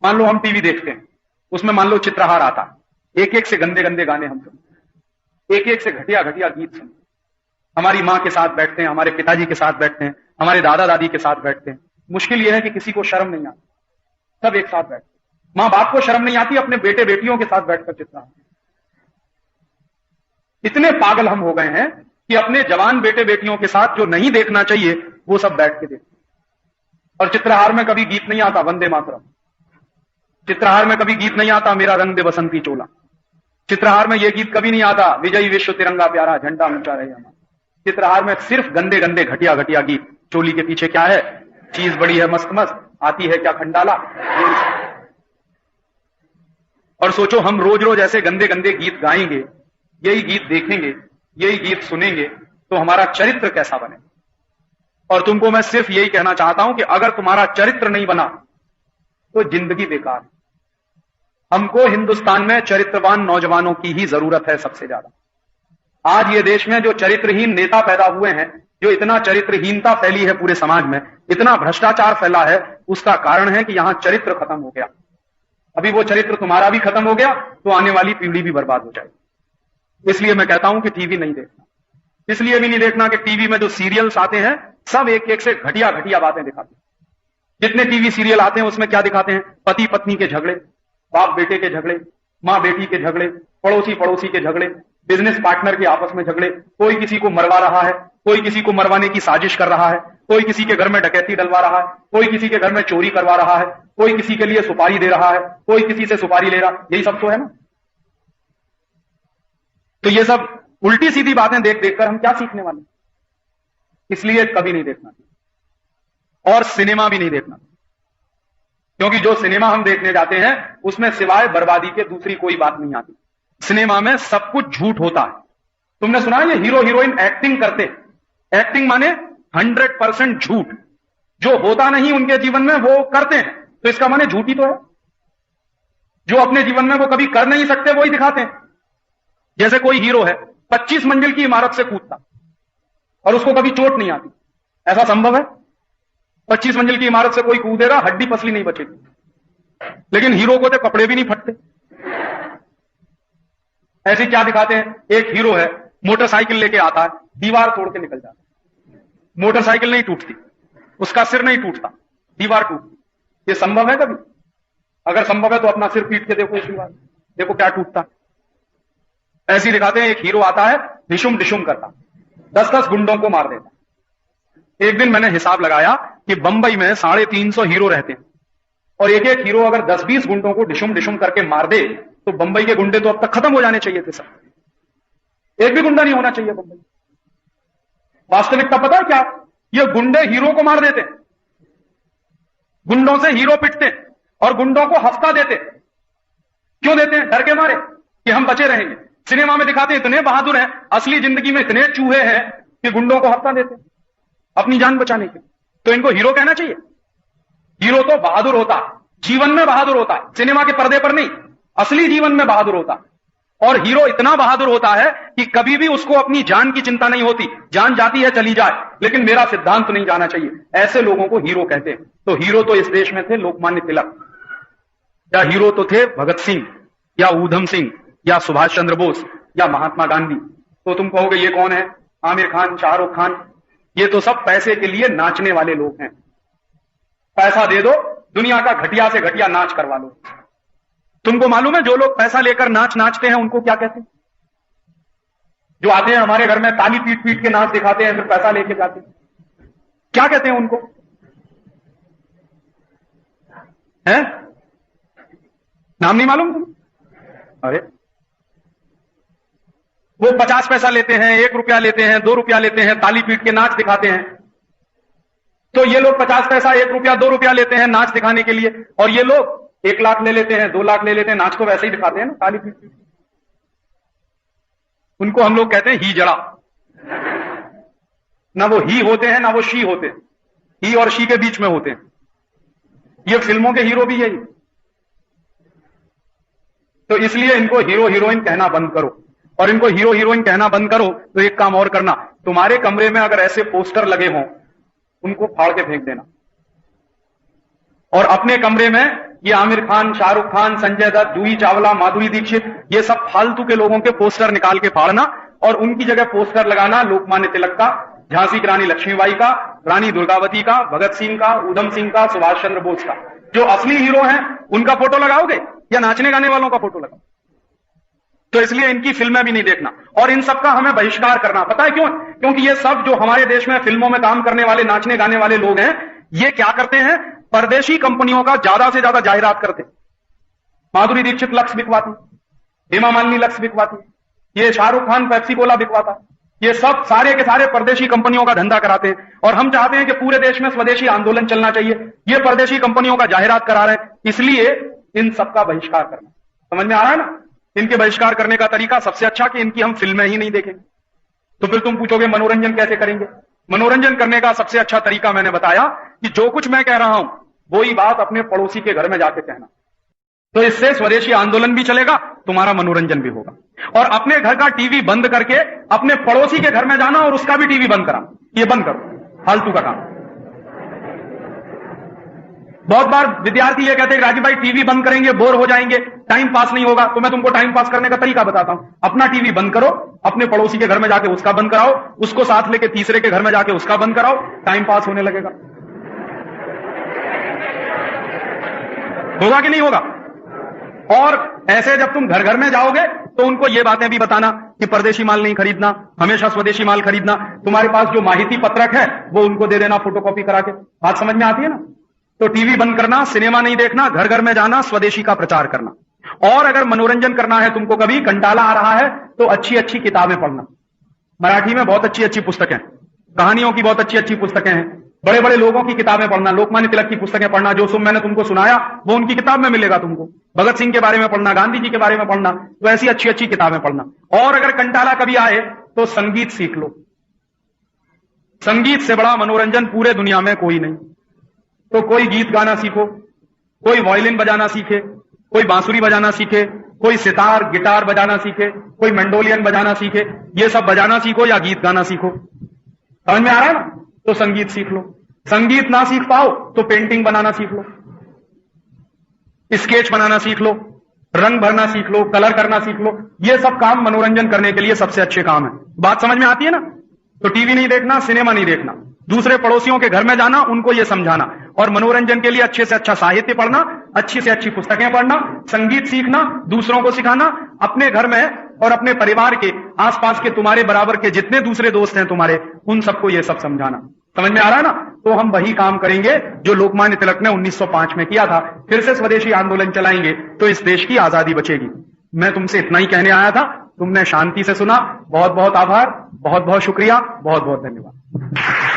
मान लो हम टीवी देखते हैं, उसमें मान लो चित्रहार आता है, एक एक से गंदे गंदे गाने हम सुनते, एक एक से घटिया घटिया गीत सुनते। हमारी माँ के साथ बैठते हैं, हमारे पिताजी के साथ बैठते हैं, हमारे दादा दादी के साथ बैठते हैं। मुश्किल यह है कि किसी को शर्म नहीं आती, सब एक साथ बैठते। माँ बाप को शर्म नहीं आती अपने बेटे बेटियों के साथ बैठकर चित्रहार। इतने पागल हम हो गए हैं कि अपने जवान बेटे बेटियों के साथ जो नहीं देखना चाहिए वो सब बैठ के देखते। और चित्रहार में कभी गीत नहीं आता वंदे मातरम, चित्रहार में कभी गीत नहीं आता मेरा रंग दे बसंती चोला, चित्रहार में यह गीत कभी नहीं आता विजयी विश्व तिरंगा प्यारा झंडा ऊंचा रहे हमारा। चित्रहार में सिर्फ गंदे गंदे घटिया घटिया गीत। चोली के पीछे क्या है, चीज बड़ी है मस्त मस्त, आती है क्या खंडाला। और सोचो हम रोज रोज ऐसे गंदे गंदे गीत गाएंगे, यही गीत देखेंगे, यही गीत सुनेंगे, तो हमारा चरित्र कैसा बने। और तुमको मैं सिर्फ यही कहना चाहता हूं कि अगर तुम्हारा चरित्र नहीं बना तो जिंदगी बेकार है। हमको हिंदुस्तान में चरित्रवान नौजवानों की ही जरूरत है सबसे ज्यादा। आज ये देश में जो चरित्रहीन नेता पैदा हुए हैं, जो इतना चरित्रहीनता फैली है पूरे समाज में, इतना भ्रष्टाचार फैला है, उसका कारण है कि यहां चरित्र खत्म हो गया। अभी वो चरित्र तुम्हारा भी खत्म हो गया तो आने वाली पीढ़ी भी बर्बाद हो जाएगी। इसलिए मैं कहता हूं कि टीवी नहीं देखना। इसलिए भी नहीं देखना कि टीवी में जो सीरियल्स आते हैं सब एक एक से घटिया घटिया बातें दिखाते हैं। जितने टीवी सीरियल आते हैं उसमें क्या दिखाते हैं, पति पत्नी के झगड़े, बाप बेटे के झगड़े, माँ बेटी के झगड़े, पड़ोसी पड़ोसी के झगड़े, बिजनेस पार्टनर के आपस में झगड़े, कोई किसी को मरवा रहा है, कोई किसी को मरवाने की साजिश कर रहा है, कोई किसी के घर में डकैती डलवा रहा है, कोई किसी के घर में चोरी करवा रहा है, कोई किसी के लिए सुपारी दे रहा है, कोई किसी से सुपारी ले रहा, यही सब तो है ना। तो ये सब उल्टी सीधी बातें देख देखकर हम क्या सीखने वाले। इसलिए कभी नहीं देखना और सिनेमा भी नहीं देखना, क्योंकि जो सिनेमा हम देखने जाते हैं उसमें सिवाय बर्बादी के दूसरी कोई बात नहीं आती। सिनेमा में सब कुछ झूठ होता है। तुमने सुना है ये हीरो हीरोइन एक्टिंग करते, एक्टिंग माने 100% झूठ, जो होता नहीं उनके जीवन में वो करते हैं, तो इसका माने झूठी तो है। जो अपने जीवन में वो कभी कर नहीं सकते वही दिखाते हैं। जैसे कोई हीरो है 25 मंजिल की इमारत से कूदता और उसको कभी चोट नहीं आती, ऐसा संभव है? 25 मंजिल की इमारत से कोई कूदेगा, हड्डी पसली नहीं बचेगी। लेकिन हीरो को तो कपड़े भी नहीं फटते। ऐसे क्या दिखाते हैं, एक हीरो है मोटरसाइकिल लेके आता है, दीवार तोड़ के निकल जाता है, मोटरसाइकिल नहीं टूटती, उसका सिर नहीं टूटता, दीवार टूटती। ये संभव है कभी? अगर संभव है तो अपना सिर पीट के देखो इस दीवार, देखो क्या टूटता। ऐसे दिखाते हैं एक हीरो आता है डिशुम डिशुम करता, 10-10 गुंडों को मार देता। एक दिन मैंने हिसाब लगाया कि बंबई में 350 हीरो रहते हैं और एक एक हीरो अगर 10-20 गुंडों को डिशुम डिशुम करके मार दे तो बंबई के गुंडे तो अब तक खत्म हो जाने चाहिए थे सब। एक भी गुंडा नहीं होना चाहिए बंबई। वास्तविकता पता है क्या, ये गुंडे हीरो को मार देते, गुंडों से हीरो पिटते और गुंडों को हफ्ता देते। क्यों देते हैं? डर के मारे कि हम बचे रहेंगे। सिनेमा में दिखाते हैं इतने बहादुर हैं, असली जिंदगी में इतने चूहे हैं कि गुंडों को हफ्ता देते अपनी जान बचाने के। तो इनको हीरो कहना चाहिए? हीरो तो बहादुर होता है, जीवन में बहादुर होता है, सिनेमा के पर्दे पर नहीं, असली जीवन में बहादुर होता है। और हीरो इतना बहादुर होता है कि कभी भी उसको अपनी जान की चिंता नहीं होती, जान जाती है चली जाए, लेकिन मेरा सिद्धांत नहीं जाना चाहिए। ऐसे लोगों को हीरो कहते हैं। तो हीरो तो इस देश में थे लोकमान्य तिलक, या हीरो तो थे भगत सिंह या ऊधम सिंह या सुभाष चंद्र बोस या महात्मा गांधी। तो तुम कहोगे ये कौन है? आमिर खान, शाहरुख खान, ये तो सब पैसे के लिए नाचने वाले लोग हैं। पैसा दे दो, दुनिया का घटिया से घटिया नाच करवा लो। तुमको मालूम है जो लोग पैसा लेकर नाच नाचते हैं उनको क्या कहते हैं? जो आते हैं हमारे घर में ताली पीट पीट के नाच दिखाते हैं, फिर पैसा लेके जाते हैं, क्या कहते हैं उनको? हैं? नाम नहीं मालूम तुम? अरे वो 50 पैसा लेते हैं, 1 रुपया लेते हैं, 2 रुपया लेते हैं, ताली पीट के नाच दिखाते हैं। तो ये लोग 50 पैसा, 1 रुपया, 2 रुपया लेते हैं नाच दिखाने के लिए, और ये लोग 1 लाख ले लेते हैं, 2 लाख ले लेते हैं, नाच को वैसे ही दिखाते हैं ना, ताली पीट पीट। उनको हम लोग कहते हैं ही जड़ा। ना वो ही होते हैं ना वो शी होते हैं, ही और शी के बीच में होते हैं। ये फिल्मों के हीरो भी यही। तो इसलिए इनको हीरो हीरोइन कहना बंद करो, और इनको हीरो हीरोइन कहना बंद करो तो एक काम और करना, तुम्हारे कमरे में अगर ऐसे पोस्टर लगे हों उनको फाड़ के फेंक देना। और अपने कमरे में ये आमिर खान, शाहरुख खान, संजय दत्त, जूही चावला, माधुरी दीक्षित, ये सब फालतू के लोगों के पोस्टर निकाल के फाड़ना और उनकी जगह पोस्टर लगाना लोकमान्य तिलक का, झांसी की रानी लक्ष्मीबाई का, रानी दुर्गावती का, भगत सिंह का, ऊधम सिंह का, सुभाष चंद्र बोस का। जो असली हीरो हैं उनका फोटो लगाओगे या नाचने गाने वालों का फोटो लगाओ? तो इसलिए इनकी फिल्में भी नहीं देखना और इन सब का हमें बहिष्कार करना। पता है क्यों? क्योंकि ये सब जो हमारे देश में फिल्मों में काम करने वाले, नाचने गाने वाले लोग हैं, ये क्या करते हैं? परदेशी कंपनियों का ज्यादा से ज्यादा जाहिरात करते। माधुरी दीक्षित लक्स बिकवाती, हेमा मालिनी लक्स बिकवाती, ये शाहरुख खान पेप्सी कोला बिकवाता, ये सब सारे के सारे परदेशी कंपनियों का धंधा कराते हैं। और हम चाहते हैं कि पूरे देश में स्वदेशी आंदोलन चलना चाहिए, ये परदेशी कंपनियों का जाहिरात करा रहे हैं, इसलिए इन सब का बहिष्कार करना। समझ में आ रहा है ना? इनके बहिष्कार करने का तरीका सबसे अच्छा कि इनकी हम फिल्में ही नहीं देखेंगे। तो फिर तुम पूछोगे मनोरंजन कैसे करेंगे? मनोरंजन करने का सबसे अच्छा तरीका मैंने बताया कि जो कुछ मैं कह रहा हूं वही बात अपने पड़ोसी के घर में जाके कहना। तो इससे स्वदेशी आंदोलन भी चलेगा, तुम्हारा मनोरंजन भी होगा। और अपने घर का टीवी बंद करके अपने पड़ोसी के घर में जाना और उसका भी टीवी बंद करा, ये बंद करो, फालतू का काम। बहुत बार विद्यार्थी ये कहते हैं राजीव भाई टीवी बंद करेंगे बोर हो जाएंगे, टाइम पास नहीं होगा। तो मैं तुमको टाइम पास करने का तरीका बताता हूं। अपना टीवी बंद करो, अपने पड़ोसी के घर में जाके उसका बंद कराओ, उसको साथ लेके तीसरे के घर में जाके उसका बंद कराओ, टाइम पास होने लगेगा। होगा कि नहीं होगा? और ऐसे जब तुम घर घर में जाओगे तो उनको ये बातें भी बताना कि परदेशी माल नहीं खरीदना, हमेशा स्वदेशी माल खरीदना। तुम्हारे पास जो माहिती पत्रक है वो उनको दे देना फोटोकॉपी करा के। बात समझ में आती है ना? तो टीवी बंद करना, सिनेमा नहीं देखना, घर घर में जाना, स्वदेशी का प्रचार करना। और अगर मनोरंजन करना है तुमको, कभी कंटाला आ रहा है तो अच्छी अच्छी किताबें पढ़ना। मराठी में बहुत अच्छी अच्छी पुस्तकें, कहानियों की बहुत अच्छी अच्छी पुस्तकें हैं। बड़े बड़े लोगों की किताबें पढ़ना, लोकमान्य तिलक की पुस्तकें पढ़ना, जो सब मैंने तुमको सुनाया वो उनकी किताब में मिलेगा तुमको। भगत सिंह के बारे में पढ़ना, गांधी जी के बारे में पढ़ना, तो ऐसी अच्छी अच्छी किताबें पढ़ना। और अगर कंटाला कभी आए तो संगीत सीख लो। संगीत से बड़ा मनोरंजन पूरे दुनिया में कोई नहीं। तो कोई गीत गाना सीखो, कोई वायलिन बजाना सीखे, कोई बांसुरी बजाना सीखे, कोई सितार गिटार बजाना सीखे, कोई मंडोलियन बजाना सीखे। ये सब बजाना सीखो या गीत गाना सीखो। समझ में आ रहा है ना? तो संगीत सीख लो। संगीत ना सीख पाओ तो पेंटिंग बनाना सीख लो, स्केच बनाना सीख लो, रंग भरना सीख लो, कलर करना सीख लो। ये सब काम मनोरंजन करने के लिए सबसे अच्छे काम है। बात समझ में आती है ना? तो टीवी नहीं देखना, सिनेमा नहीं देखना, दूसरे पड़ोसियों के घर में जाना, उनको ये समझाना। और मनोरंजन के लिए अच्छे से अच्छा साहित्य पढ़ना, अच्छी से अच्छी पुस्तकें पढ़ना, संगीत सीखना, दूसरों को सिखाना। अपने घर में और अपने परिवार के आसपास के तुम्हारे बराबर के जितने दूसरे दोस्त हैं तुम्हारे, उन सबको ये सब समझाना। समझ में आ रहा है ना? तो हम वही काम करेंगे जो लोकमान्य तिलक ने 1905 में किया था। फिर से स्वदेशी आंदोलन चलाएंगे तो इस देश की आजादी बचेगी। मैं तुमसे इतना ही कहने आया था, तुमने शांति से सुना। बहुत बहुत आभार, बहुत बहुत शुक्रिया, बहुत बहुत धन्यवाद।